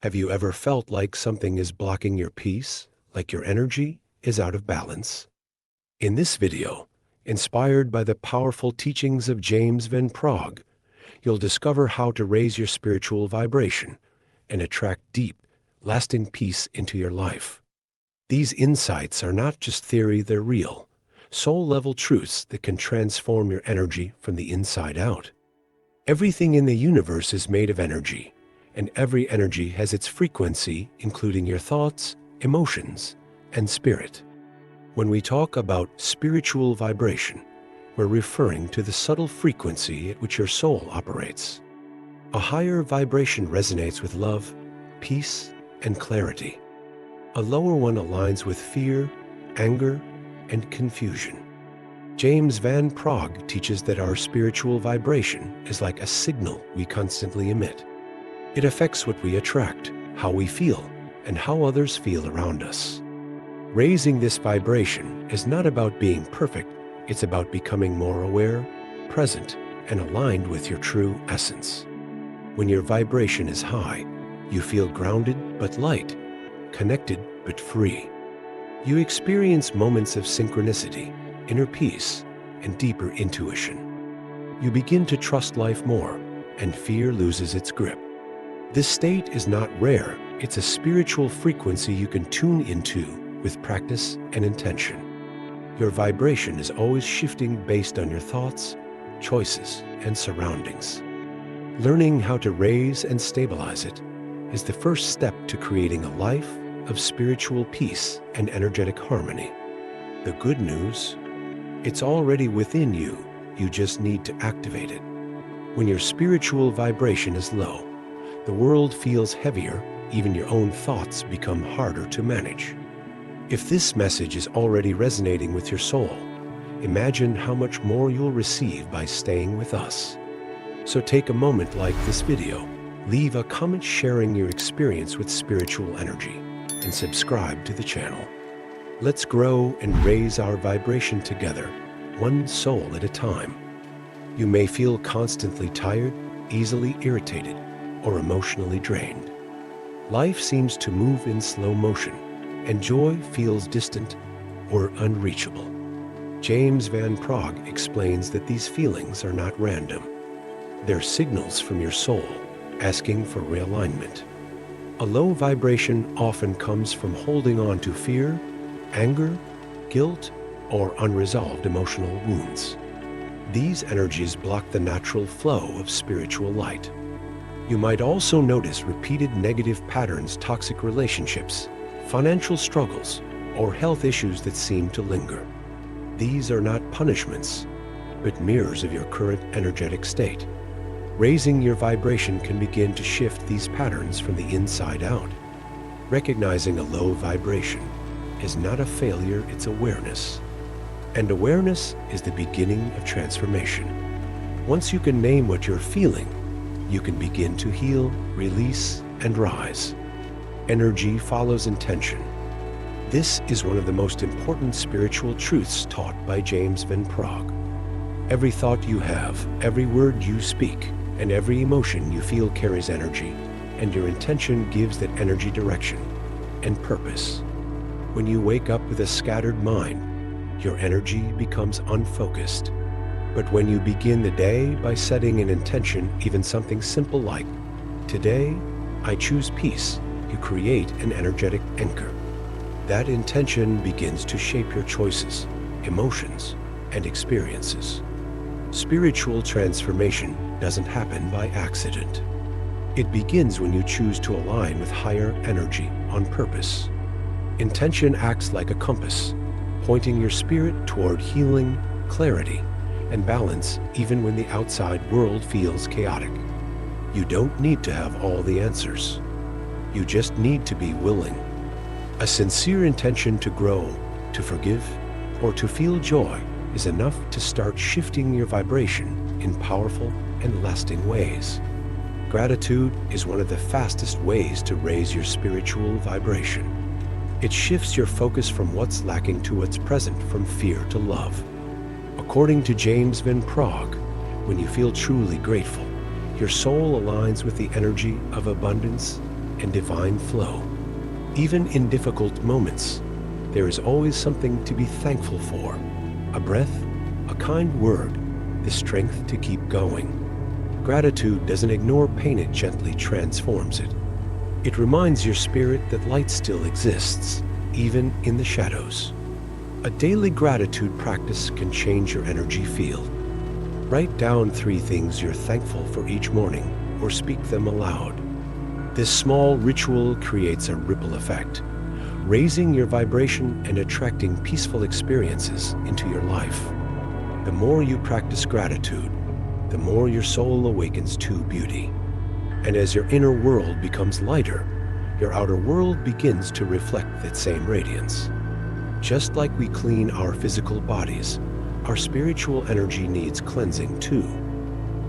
Have you ever felt like something is blocking your peace, like your energy is out of balance? In this video, inspired by the powerful teachings of James Van Praagh, you'll discover how to raise your spiritual vibration and attract deep, lasting peace into your life. These insights are not just theory, they're real, soul-level truths that can transform your energy from the inside out. Everything in the universe is made of energy, and every energy has its frequency, including your thoughts, emotions, and spirit. When we talk about spiritual vibration, we're referring to the subtle frequency at which your soul operates. A higher vibration resonates with love, peace, and clarity. A lower one aligns with fear, anger, and confusion. James Van Praagh teaches that our spiritual vibration is like a signal we constantly emit. It affects what we attract, how we feel, and how others feel around us. Raising this vibration is not about being perfect, it's about becoming more aware, present, and aligned with your true essence. When your vibration is high, you feel grounded but light, connected but free. You experience moments of synchronicity, inner peace, and deeper intuition. You begin to trust life more, and fear loses its grip. This state is not rare, it's a spiritual frequency you can tune into with practice and intention. Your vibration is always shifting based on your thoughts, choices, and surroundings. Learning how to raise and stabilize it is the first step to creating a life of spiritual peace and energetic harmony. The good news? It's already within you, you just need to activate it. When your spiritual vibration is low, the world feels heavier, even your own thoughts become harder to manage. If this message is already resonating with your soul, imagine how much more you'll receive by staying with us. So take a moment like this video, leave a comment sharing your experience with spiritual energy, and subscribe to the channel. Let's grow and raise our vibration together, one soul at a time. You may feel constantly tired, easily irritated, or emotionally drained. Life seems to move in slow motion, and joy feels distant or unreachable. James Van Praagh explains that these feelings are not random. They're signals from your soul asking for realignment. A low vibration often comes from holding on to fear, anger, guilt, or unresolved emotional wounds. These energies block the natural flow of spiritual light. You might also notice repeated negative patterns, toxic relationships, financial struggles, or health issues that seem to linger. These are not punishments, but mirrors of your current energetic state. Raising your vibration can begin to shift these patterns from the inside out. Recognizing a low vibration is not a failure, it's awareness. And awareness is the beginning of transformation. Once you can name what you're feeling, you can begin to heal, release, and rise. Energy follows intention. This is one of the most important spiritual truths taught by James Van Praagh. Every thought you have, every word you speak, and every emotion you feel carries energy, and your intention gives that energy direction and purpose. When you wake up with a scattered mind, your energy becomes unfocused. But when you begin the day by setting an intention, even something simple like, "Today, I choose peace," you create an energetic anchor. That intention begins to shape your choices, emotions, and experiences. Spiritual transformation doesn't happen by accident. It begins when you choose to align with higher energy on purpose. Intention acts like a compass, pointing your spirit toward healing, clarity, and balance even when the outside world feels chaotic. You don't need to have all the answers. You just need to be willing. A sincere intention to grow, to forgive, or to feel joy is enough to start shifting your vibration in powerful and lasting ways. Gratitude is one of the fastest ways to raise your spiritual vibration. It shifts your focus from what's lacking to what's present, from fear to love. According to James Van Praagh, when you feel truly grateful, your soul aligns with the energy of abundance, and divine flow. Even in difficult moments, there is always something to be thankful for. A breath, a kind word, the strength to keep going. Gratitude doesn't ignore pain, it gently transforms it. It reminds your spirit that light still exists, even in the shadows. A daily gratitude practice can change your energy field. Write down 3 things you're thankful for each morning, or speak them aloud. This small ritual creates a ripple effect, raising your vibration and attracting peaceful experiences into your life. The more you practice gratitude, the more your soul awakens to beauty. And as your inner world becomes lighter, your outer world begins to reflect that same radiance. Just like we clean our physical bodies, our spiritual energy needs cleansing too.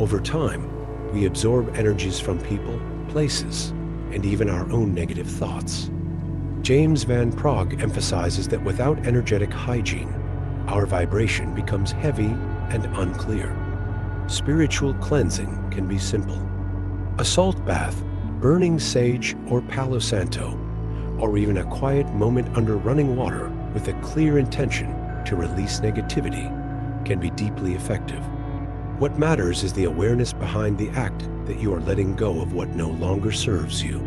Over time, we absorb energies from people, places, and even our own negative thoughts. James Van Praagh emphasizes that without energetic hygiene, our vibration becomes heavy and unclear. Spiritual cleansing can be simple. A salt bath, burning sage or Palo Santo, or even a quiet moment under running water with a clear intention to release negativity can be deeply effective. What matters is the awareness behind the act, that you are letting go of what no longer serves you.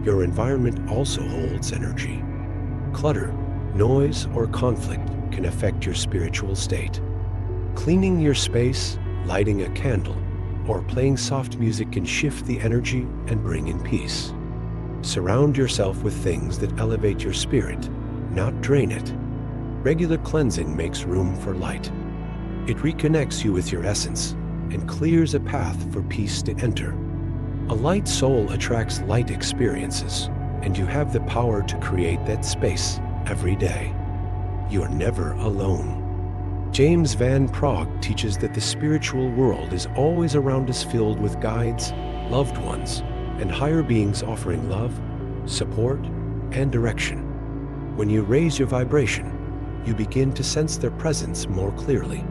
Your environment also holds energy. Clutter, noise, or conflict can affect your spiritual state. Cleaning your space, lighting a candle, or playing soft music can shift the energy and bring in peace. Surround yourself with things that elevate your spirit, not drain it. Regular cleansing makes room for light. It reconnects you with your essence and clears a path for peace to enter. A light soul attracts light experiences, and you have the power to create that space every day. You are never alone. James Van Praagh teaches that the spiritual world is always around us, filled with guides, loved ones, and higher beings offering love, support, and direction. When you raise your vibration, you begin to sense their presence more clearly.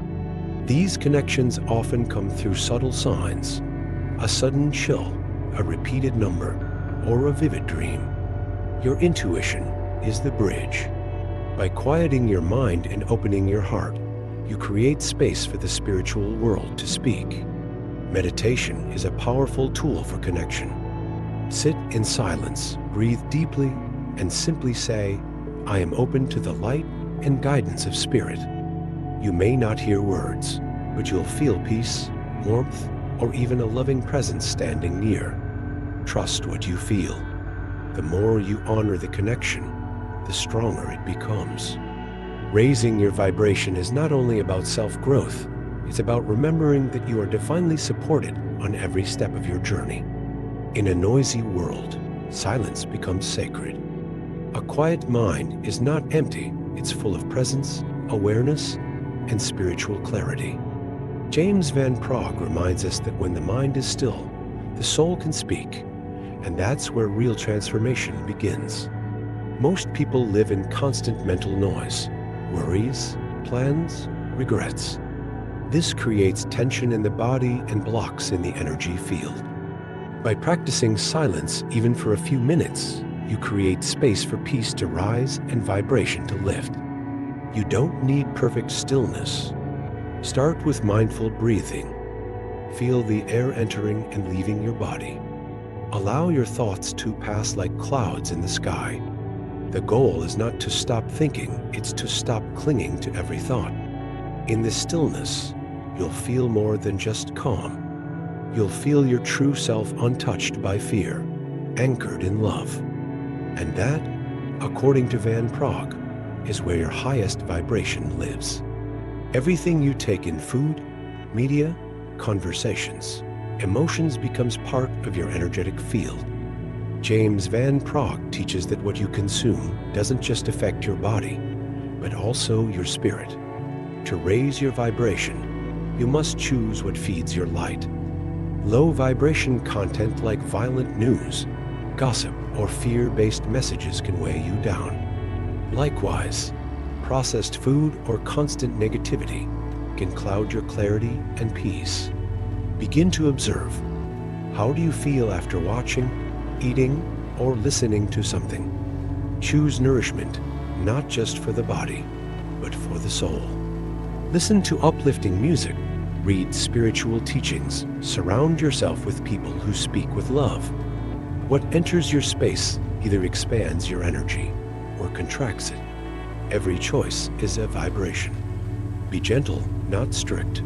These connections often come through subtle signs: a sudden chill, a repeated number, or a vivid dream. Your intuition is the bridge. By quieting your mind and opening your heart, you create space for the spiritual world to speak. Meditation is a powerful tool for connection. Sit in silence, breathe deeply, and simply say, "I am open to the light and guidance of spirit." You may not hear words, but you'll feel peace, warmth, or even a loving presence standing near. Trust what you feel. The more you honor the connection, the stronger it becomes. Raising your vibration is not only about self-growth, it's about remembering that you are divinely supported on every step of your journey. In a noisy world, silence becomes sacred. A quiet mind is not empty, it's full of presence, awareness, and spiritual clarity. James Van Praagh reminds us that when the mind is still, the soul can speak, and that's where real transformation begins. Most people live in constant mental noise, worries, plans, regrets. This creates tension in the body and blocks in the energy field. By practicing silence, even for a few minutes, you create space for peace to rise and vibration to lift. You don't need perfect stillness. Start with mindful breathing. Feel the air entering and leaving your body. Allow your thoughts to pass like clouds in the sky. The goal is not to stop thinking, it's to stop clinging to every thought. In this stillness, you'll feel more than just calm. You'll feel your true self, untouched by fear, anchored in love. And that, according to Van Praagh, is where your highest vibration lives. Everything you take in: food, media, conversations, emotions, becomes part of your energetic field. James Van Praagh teaches that what you consume doesn't just affect your body, but also your spirit. To raise your vibration, you must choose what feeds your light. Low vibration content like violent news, gossip, or fear-based messages can weigh you down. Likewise, processed food or constant negativity can cloud your clarity and peace. Begin to observe. How do you feel after watching, eating, or listening to something. Choose nourishment, not just for the body, but for the soul. Listen to uplifting music, read spiritual teachings, surround yourself with people who speak with love. What enters your space either expands your energy or contracts it. Every choice is a vibration. Be gentle, not strict.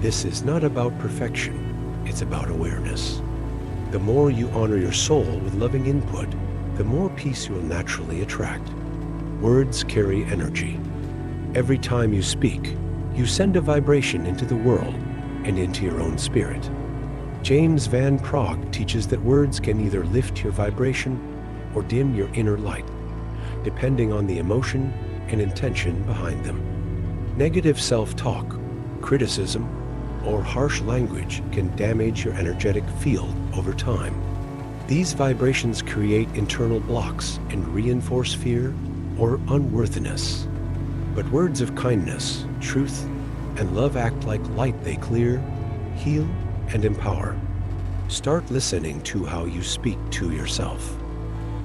This is not about perfection, it's about awareness. The more you honor your soul with loving input, the more peace you will naturally attract. Words carry energy. Every time you speak, you send a vibration into the world and into your own spirit. James Van Praagh teaches that words can either lift your vibration or dim your inner light, depending on the emotion and intention behind them. Negative self-talk, criticism, or harsh language can damage your energetic field over time. These vibrations create internal blocks and reinforce fear or unworthiness. But words of kindness, truth, and love act like light. They clear, heal, and empower. Start listening to how you speak to yourself.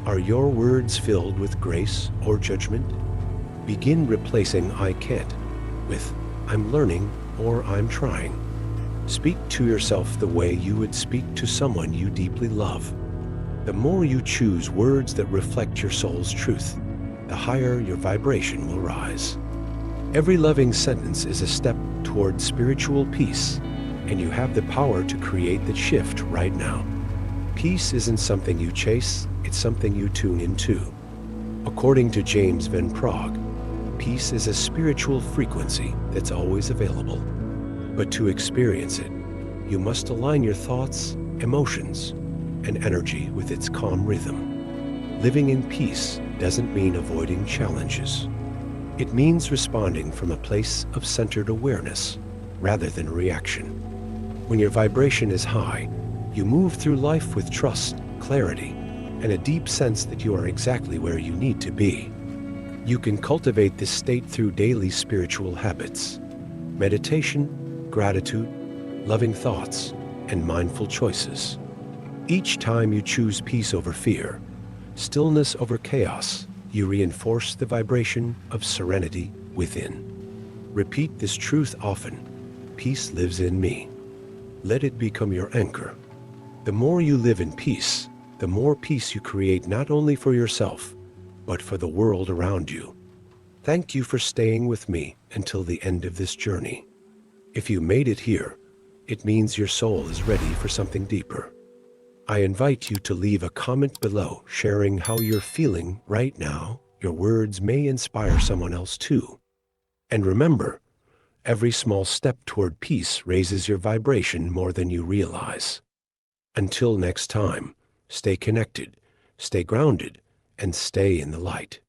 Are your words filled with grace or judgment? Begin replacing "I can't" with "I'm learning" or "I'm trying." Speak to yourself the way you would speak to someone you deeply love. The more you choose words that reflect your soul's truth, the higher your vibration will rise. Every loving sentence is a step toward spiritual peace, and you have the power to create that shift right now. Peace isn't something you chase, it's something you tune into. According to James Van Praagh, peace is a spiritual frequency that's always available. But to experience it, you must align your thoughts, emotions, and energy with its calm rhythm. Living in peace doesn't mean avoiding challenges. It means responding from a place of centered awareness rather than reaction. When your vibration is high, you move through life with trust, clarity, and a deep sense that you are exactly where you need to be. You can cultivate this state through daily spiritual habits: meditation, gratitude, loving thoughts, and mindful choices. Each time you choose peace over fear, stillness over chaos, you reinforce the vibration of serenity within. Repeat this truth often: peace lives in me. Let it become your anchor. The more you live in peace, the more peace you create, not only for yourself, but for the world around you. Thank you for staying with me until the end of this journey. If you made it here, it means your soul is ready for something deeper. I invite you to leave a comment below sharing how you're feeling right now. Your words may inspire someone else too. And remember, every small step toward peace raises your vibration more than you realize. Until next time, stay connected, stay grounded, and stay in the light.